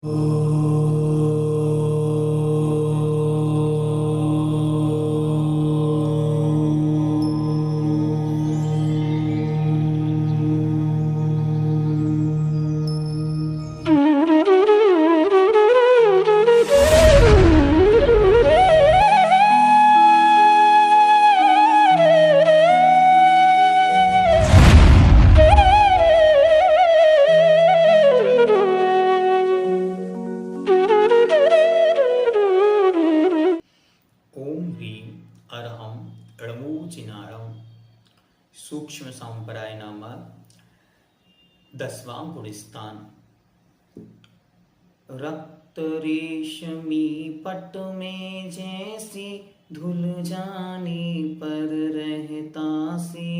ओम ह्रीं अरहं णमूचिनारं सूक्ष्म संप्राय नामक 10वां गुणस्थान। रक्त रेशमी पट में जैसी धुल जाने पर रहता से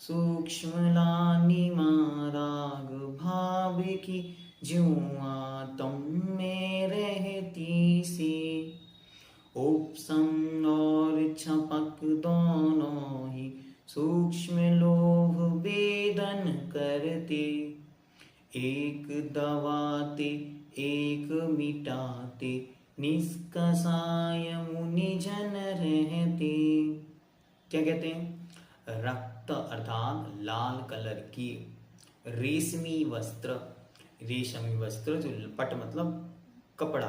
सूक्ष्म लालिमा राग भाव की ज्यों आत्म में रहती सी। उपसम और छपक दोनों ही सूक्ष्म लोभ वेदन करते, एक दबाते एक मिटाते निष्कषाय मुनि जन रहते। क्या कहते हैं? रक्त अर्थात लाल कलर की रेशमी वस्त्र, रेशमी वस्त्र जो पट मतलब कपड़ा,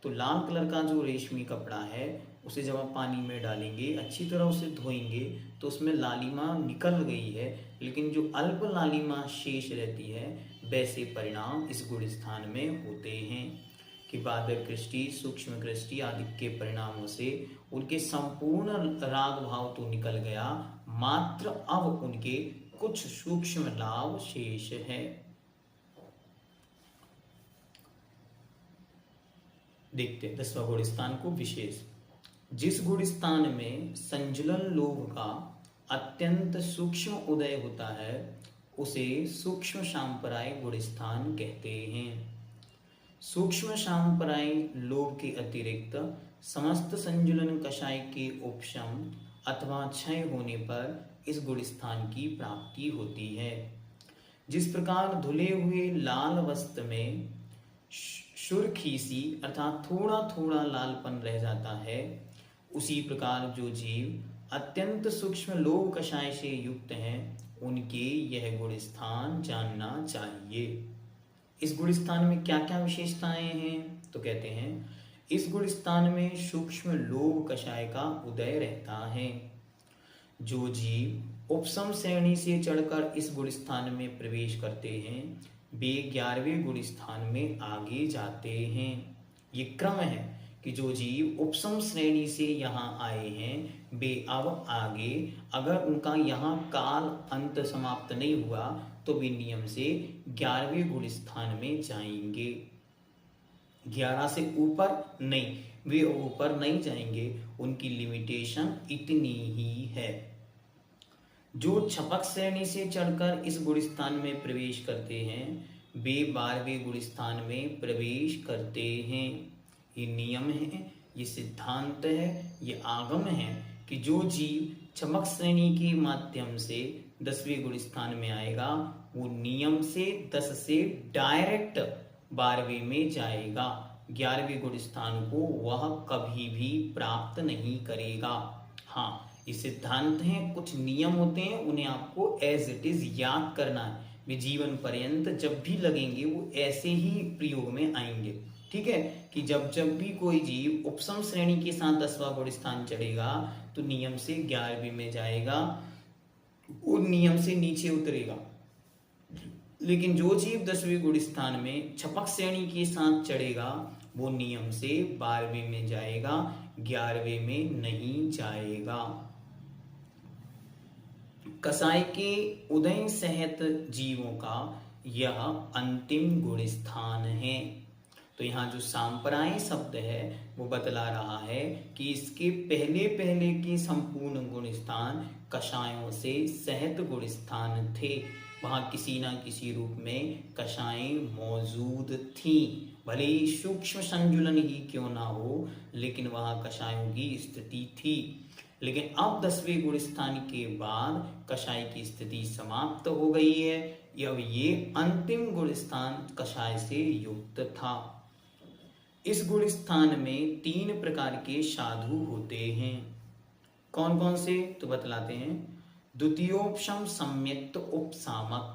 तो लाल कलर का जो रेशमी कपड़ा है उसे जब आप पानी में डालेंगे, अच्छी तरह उसे धोएंगे तो उसमें लालिमा निकल गई है, लेकिन जो अल्प लालिमा शेष रहती है वैसे परिणाम इस गुण स्थान में होते हैं कि बादल कृष्टि, सूक्ष्म कृष्टि आदि के परिणामों से उनके संपूर्ण राग भाव तो निकल गया, मात्र अब उनके कुछ सूक्ष्म लाभ शेष है। देखते हैं 10वां गुण स्थान को विशेष। जिस गुण स्थान में संजुलन लोभ का अत्यंत सूक्ष्म उदय होता है उसे सूक्ष्म सांपराय गुण स्थान कहते हैं। सूक्ष्म सांपराय लोभ के अतिरिक्त समस्त संजुलन कषाय के उपशम अथवा क्षय होने पर इस गुण स्थान की प्राप्ति होती है। जिस प्रकार धुले हुए लाल वस्त्र में सुर्खी सी अर्थात थोड़ा थोड़ा लालपन रह जाता है, उसी प्रकार जो जीव अत्यंत सूक्ष्म लोभ कषाय से युक्त हैं उनके यह गुण स्थान जानना चाहिए। इस गुण स्थान में क्या क्या विशेषताएं हैं? तो कहते हैं इस गुण स्थान में सूक्ष्म लोभ कषाय का उदय रहता है। जो जीव उपसम श्रेणी से चढ़कर इस गुण स्थान में प्रवेश करते हैं वे 11वें गुण स्थान में आगे जाते हैं। ये क्रम है कि जो जीव उपसम श्रेणी से यहाँ आए हैं वे अब आगे, अगर उनका यहाँ काल अंत समाप्त नहीं हुआ तो वे नियम से 11वें गुण स्थान में जाएंगे। 11 से ऊपर नहीं, वे ऊपर नहीं जाएंगे, उनकी लिमिटेशन इतनी ही है। जो छपक श्रेणी से चढ़कर इस गुण स्थान में प्रवेश करते हैं वे 12वें गुण स्थान में प्रवेश करते हैं। ये नियम है, ये सिद्धांत है, ये आगम है कि जो जीव छपक श्रेणी के माध्यम से 10वें गुण स्थान में आएगा वो नियम से 10 से डायरेक्ट 12वें में जाएगा। 11वें गुण स्थान को वह कभी भी प्राप्त नहीं करेगा। हाँ, ये सिद्धांत हैं, कुछ नियम होते हैं, उन्हें आपको एज इट इज याद करना है। वे जीवन पर्यंत जब भी लगेंगे वो ऐसे ही प्रयोग में आएंगे। ठीक है कि जब जब भी कोई जीव उपसम श्रेणी के साथ 10वां गुण स्थान चढ़ेगा तो नियम से 11वें में जाएगा, वो नियम से नीचे उतरेगा। लेकिन जो जीव 10वें गुण स्थान में छपक श्रेणी के साथ चढ़ेगा वो नियम से 12वें में जाएगा, 11वें में नहीं जाएगा। कसाई के उदय सहित जीवों का यह अंतिम गुण स्थान है। तो यहाँ जो सांपराय शब्द है वो बतला रहा है कि इसके पहले पहले के संपूर्ण गुण स्थान कषायों से सहित गुण स्थान थे। वहां किसी ना किसी रूप में कषाएं मौजूद थी, भले ही सूक्ष्म संजुलन ही क्यों ना हो, लेकिन वहां कषायों की स्थिति थी। लेकिन अब 10वें गुण स्थान के बाद कषाय की स्थिति समाप्त हो गई है। अब ये अंतिम गुण स्थान कषाय से युक्त था। इस गुण स्थान में 3 प्रकार के साधु होते हैं। कौन कौन से तो बतलाते हैं। द्वितीयोपशम सम्यक्त उपसामक,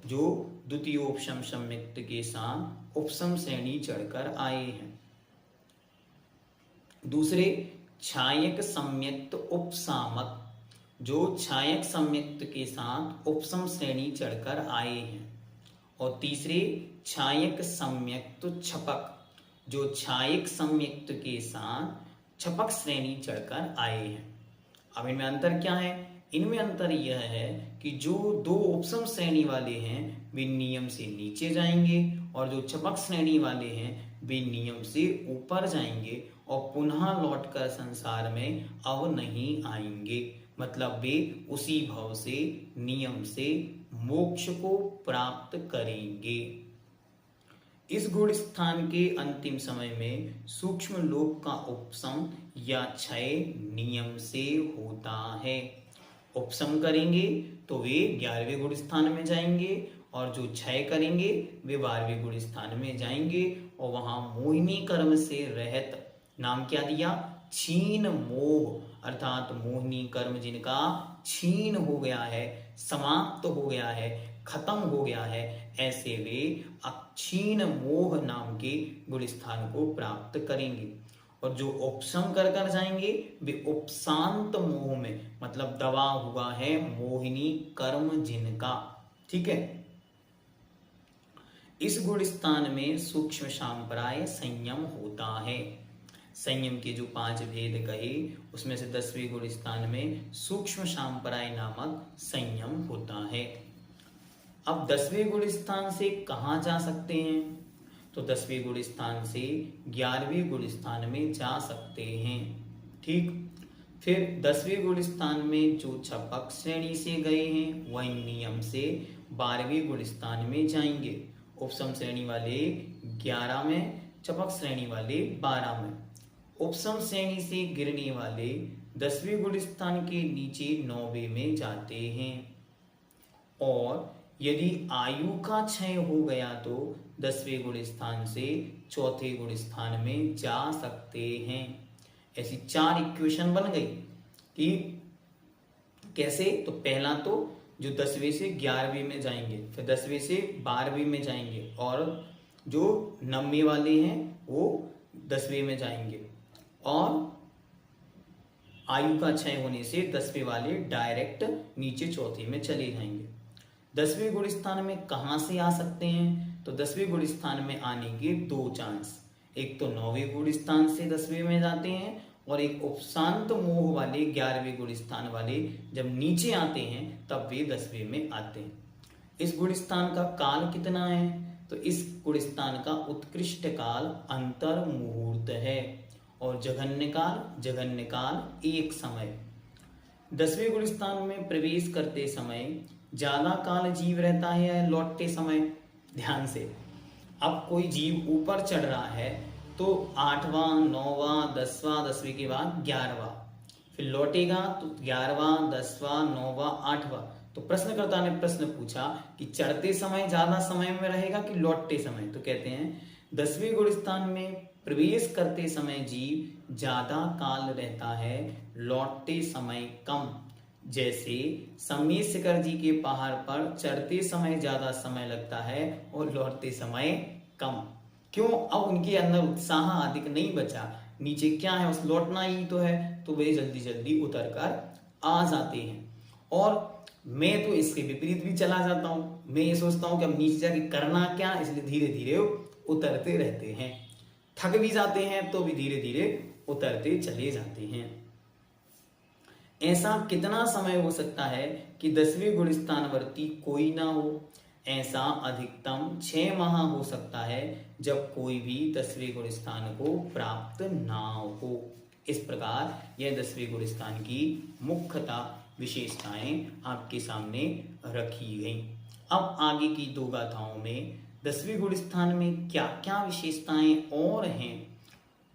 जो द्वितीयोपशम सम्यक्त के साथ उपसम श्रेणी चढ़कर आए हैं। दूसरे छायक सम्यक्त उपसामक, जो छायक सम्यक्त के साथ उपसम श्रेणी चढ़कर आए हैं। और तीसरे छायक सम्यक्त छपक, जो छायक सम्यक्त के साथ छपक श्रेणी चढ़कर आए हैं। अब इनमें अंतर क्या है? इनमें अंतर यह है कि जो 2 उपसम श्रेणी वाले हैं वे नियम से नीचे जाएंगे और जो छपक श्रेणी वाले हैं वे नियम से ऊपर जाएंगे और पुनः लौटकर संसार में अब नहीं आएंगे। मतलब वे उसी भाव से नियम से मोक्ष को प्राप्त करेंगे। इस गुण स्थान के अंतिम समय में सूक्ष्म लोक का उपसम या क्षय नियम से होता है। उपसम करेंगे तो वे 11वें गुण स्थान में जाएंगे और जो क्षय करेंगे वे 12वें गुण स्थान में जाएंगे और वहां मोहिनी कर्म से रहित, नाम क्या दिया? छीन मोह, अर्थात मोहिनी कर्म जिनका छीन हो गया है, समाप्त हो गया है, खत्म हो गया है, ऐसे वे अक्षीण मोह नाम के गुण स्थान को प्राप्त करेंगे। और जो उपशम कर कर जाएंगे वे उपशांत मोह में, मतलब दबा हुआ है मोहिनी कर्म जिनका। ठीक है। इस गुण स्थान में सूक्ष्म सांप्राय संयम होता है। संयम के जो 5 भेद कहे उसमें से 10वें गुण स्थान में सूक्ष्म सांप्राय नामक संयम होता है। अब 10वें गुण स्थान से कहाँ जा सकते हैं? तो 10वें गुण स्थान से 11वें गुण स्थान में जा सकते हैं। ठीक। फिर 10वें गुण स्थान में जो छपक श्रेणी से गए हैं वह नियम से 12वें गुण स्थान में जाएंगे। उपसम श्रेणी वाले 11 में, छपक श्रेणी वाले 12 में। उपसम श्रेणी से गिरने वाले 10वें गुण स्थान के नीचे 9वें में जाते हैं। और यदि आयु का क्षय हो गया तो 10वें गुण स्थान से 4थे गुण स्थान में जा सकते हैं। ऐसी 4 इक्वेशन बन गई कि कैसे? तो पहला तो जो 10वें से 11वें में जाएंगे, फिर 10वें से 12वें में जाएंगे और जो 9वें वाले हैं वो 10वें में जाएंगे और आयु का क्षय होने से 10वें वाले डायरेक्ट नीचे 4थे में चले जाएंगे। 10वें गुण स्थान में कहां से आ सकते हैं? तो 10वें गुण स्थान में आने के 2 चांस। एक तो 9वें गुण स्थान से 10वें में जाते हैं और एक उपशांत मोह वाले 11वें गुण स्थान वाले जब नीचे आते हैं तब वे 10वें में आते हैं। इस गुण स्थान का काल कितना है? तो इस गुण स्थान का उत्कृष्ट काल अंतर मुहूर्त है और जघन्य काल एक समय। 10वें गुण स्थान में प्रवेश करते समय ज्यादा काल जीव रहता है लौटते समय। ध्यान से, अब कोई जीव ऊपर चढ़ रहा है तो 8वां, 9वां, 10वां, 10वें के बाद 11वां, फिर लौटेगा तो 11वां, 10वां, 9वां, 8वां। तो प्रश्नकर्ता ने प्रश्न पूछा कि चढ़ते समय ज्यादा समय में रहेगा कि लौटते समय? तो कहते हैं 10वें गुण स्थान में प्रवेश करते समय जीव ज्यादा काल रहता है, लौटते समय कम। जैसे समीर शिखर जी के पहाड़ पर चढ़ते समय ज्यादा समय लगता है और लौटते समय कम। क्यों? अब उनके अंदर उत्साह अधिक नहीं बचा, नीचे क्या है उस लौटना ही तो है, तो वे जल्दी जल्दी उतर कर आ जाते हैं। और मैं तो इसके विपरीत भी चला जाता हूं, मैं ये सोचता हूं कि अब नीचे जाके करना क्या, इसलिए धीरे धीरे उतरते रहते हैं। थक भी जाते हैं तो भी धीरे धीरे उतरते चले जाते हैं। ऐसा कितना समय हो सकता है कि 10वें गुण स्थानवर्ती कोई ना हो? ऐसा अधिकतम 6 माह हो सकता है जब कोई भी 10वें गुण स्थान को प्राप्त ना हो। इस प्रकार यह 10वें गुण स्थान की मुख्यतः विशेषताएं आपके सामने रखी गई। अब आगे की 2 गाथाओं में 10वें गुण स्थान में क्या क्या विशेषताएं और हैं,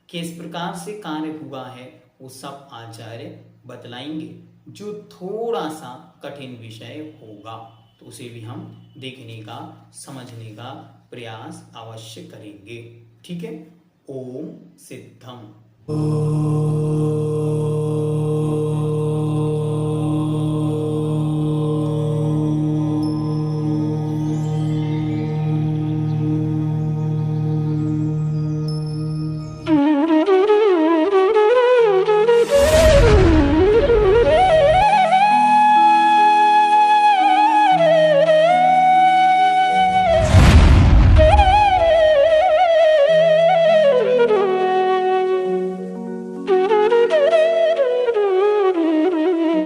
किस प्रकार से कार्य हुआ है, वो सब आचार्य बतलाएंगे जो थोड़ा सा कठिन विषय होगा, तो उसे भी हम देखने का, समझने का प्रयास अवश्य करेंगे। ठीक है। ओम सिद्धम।